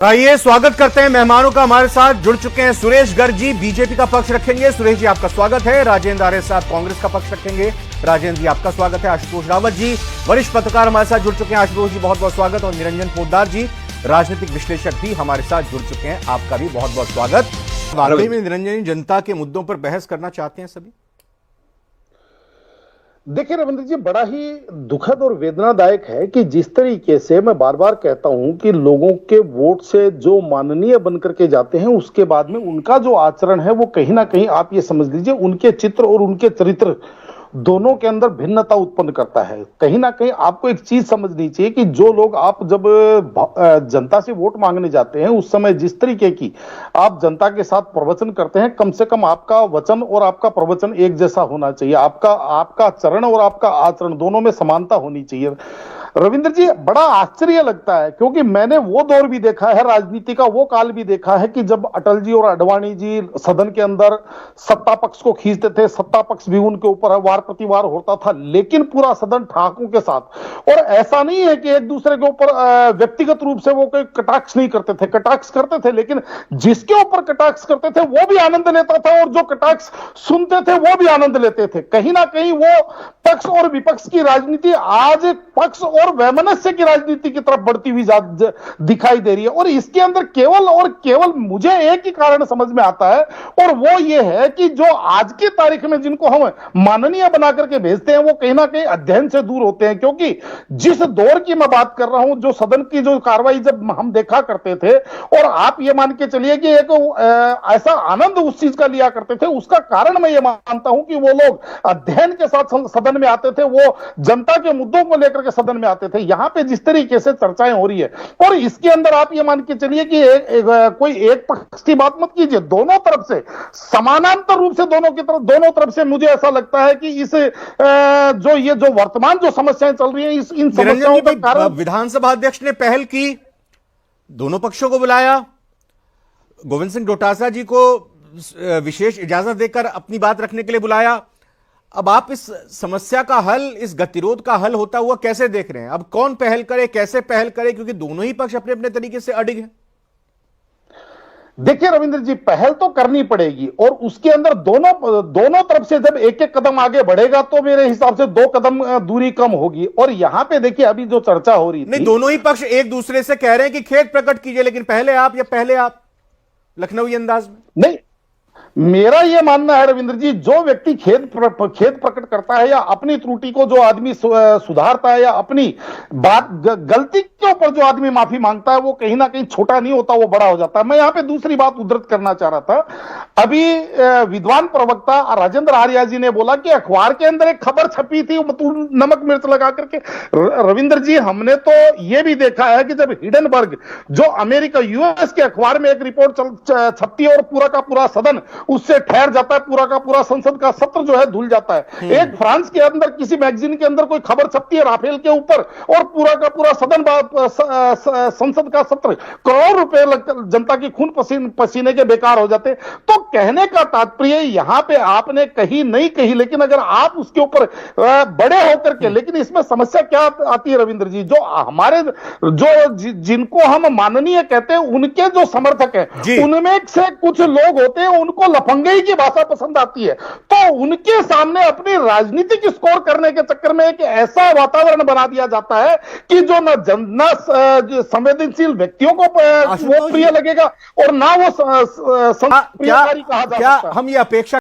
आइए स्वागत करते हैं मेहमानों का। हमारे साथ जुड़ चुके हैं सुरेश गर्ग जी, बीजेपी का पक्ष रखेंगे। सुरेश जी आपका स्वागत है। राजेंद्र आर्य साहब कांग्रेस का पक्ष रखेंगे। राजेंद्र जी आपका स्वागत है। आशुतोष रावत जी वरिष्ठ पत्रकार हमारे साथ जुड़ चुके हैं। आशुतोष जी बहुत बहुत स्वागत। और निरंजन पोद्दार जी राजनीतिक विश्लेषक भी हमारे साथ जुड़ चुके हैं, आपका भी बहुत बहुत स्वागत। वाकई में निरंजन जनता के मुद्दों पर बहस करना चाहते हैं सभी? देखिए रविंद्र जी, बड़ा ही दुखद और वेदनादायक है कि जिस तरीके से मैं बार बार कहता हूं कि लोगों के वोट से जो माननीय बनकर के जाते हैं उसके बाद में उनका जो आचरण है वो कहीं ना कहीं आप ये समझ लीजिए उनके चित्र और उनके चरित्र दोनों के अंदर भिन्नता उत्पन्न करता है। कहीं ना कहीं आपको एक चीज समझनी चाहिए कि जो लोग आप जब जनता से वोट मांगने जाते हैं उस समय जिस तरीके की आप जनता के साथ प्रवचन करते हैं, कम से कम आपका वचन और आपका प्रवचन एक जैसा होना चाहिए। आपका चरण और आपका आचरण दोनों में समानता होनी चाहिए। रविंद्र जी, बड़ा आश्चर्य लगता है क्योंकि मैंने वो दौर भी देखा है, राजनीति का वो काल भी देखा है कि जब अटल जी और आडवाणी जी सदन के अंदर सत्ता पक्ष को खींचते थे, सत्ता पक्ष भी उनके ऊपर वार प्रतिवार होता था, लेकिन पूरा सदन ठाकों के साथ। और ऐसा नहीं है कि एक दूसरे के ऊपर व्यक्तिगत रूप से वो कोई कटाक्ष नहीं करते थे, कटाक्ष करते थे, लेकिन जिसके ऊपर कटाक्ष करते थे वो भी आनंद लेता था और जो कटाक्ष सुनते थे वो भी आनंद लेते थे। कहीं ना कहीं वो पक्ष और विपक्ष की राजनीति आज पक्ष और वैमनस्य की राजनीति की तरफ बढ़ती हुई दिखाई दे रही है। और इसके अंदर केवल और केवल मुझे एक ही कारण समझ में आता है और वो ये है कि जो आज की तारीख में जिनको हम माननीय बना करके भेजते हैं वो कहीं ना कहीं अध्ययन से दूर होते हैं। क्योंकि जिस दौर की मैं बात कर रहा हूं, जो सदन की जो कार्रवाई जब हम देखा करते थे और आप ये मान के चलिए कि एक ऐसा आनंद उस चीज का लिया करते थे, उसका कारण मैं ये मानता हूं कि वो लोग अध्ययन के साथ सदन में आते थे, वो जनता के मुद्दों को लेकर के सदन में आते थे। यहां पे जिस तरीके से चर्चाएं हो रही है और इसके अंदर आप ये मान के चलिए कि कोई एक पक्ष की बात मत कीजिए, दोनों तरफ से समानांतर रूप से दोनों तरफ से मुझे ऐसा लगता है कि इस जो वर्तमान जो समस्याएं चल रही हैं इन समस्याओं का कारण विधानसभा अध्यक्ष ने पहल की, दोनों पक्षों को बुलाया, गोविंद सिंह डोटासरा जी को विशेष इजाजत देकर अपनी बात रखने के लिए बुलाया। अब आप इस समस्या का हल, इस गतिरोध का हल होता हुआ कैसे देख रहे हैं? अब कौन पहल करे, कैसे पहल करे, क्योंकि दोनों ही पक्ष अपने अपने तरीके से अडिग हैं। देखिए रविंद्र जी, पहल तो करनी पड़ेगी और उसके अंदर दोनों तरफ से जब एक एक कदम आगे बढ़ेगा तो मेरे हिसाब से 2 कदम दूरी कम होगी। और यहां पे देखिए अभी जो चर्चा हो रही नहीं, दोनों ही पक्ष एक दूसरे से कह रहे हैं कि खेद प्रकट कीजिए, लेकिन पहले आप लखनवी अंदाज में। नहीं, मेरा यह मानना है रविंद्र जी, जो व्यक्ति खेद प्रकट करता है या अपनी त्रुटि को जो आदमी सुधारता है या अपनी गलती के ऊपर जो आदमी माफी मांगता है वो कहीं ना कहीं छोटा नहीं होता, वो बड़ा हो जाता है। मैं यहां पे दूसरी बात उद्धृत करना चाह रहा था। अभी विद्वान प्रवक्ता राजेंद्र आर्य जी ने बोला कि अखबार के अंदर एक खबर छपी थी नमक मिर्च लगा करके। रविंद्र जी, हमने तो यह भी देखा है कि जब हिडनबर्ग जो अमेरिका यूएस के अखबार में एक रिपोर्ट छपती है और पूरा का पूरा सदन उससे ठहर जाता है, पूरा का पूरा संसद का सत्र जो है धुल जाता है। एक फ्रांस के अंदर किसी मैगजीन के अंदर कोई खबर छपती है राफेल के ऊपर और पूरा का पूरा सदन संसद का सत्र करोड़ रुपए जनता की खून पसीने के बेकार हो जाते। तो कहने का तात्पर्य यहां पे आपने कही नहीं कही, लेकिन अगर आप उसके ऊपर बड़े होकर के, लेकिन इसमें समस्या क्या आती है रविंद्र जी, जो हमारे जिनको हम माननीय कहते हैं उनके जो समर्थक हैं उनमें से कुछ लोग होते हैं उनको लफंगई की भाषा पसंद आती है, तो उनके सामने अपनी राजनीतिक स्कोर करने के चक्कर में एक ऐसा वातावरण बना दिया जाता है कि जो न संवेदनशील व्यक्तियों को वो प्रिय लगेगा और ना वो प्रियकारी कहा जा सकता है। हम ये अपेक्षा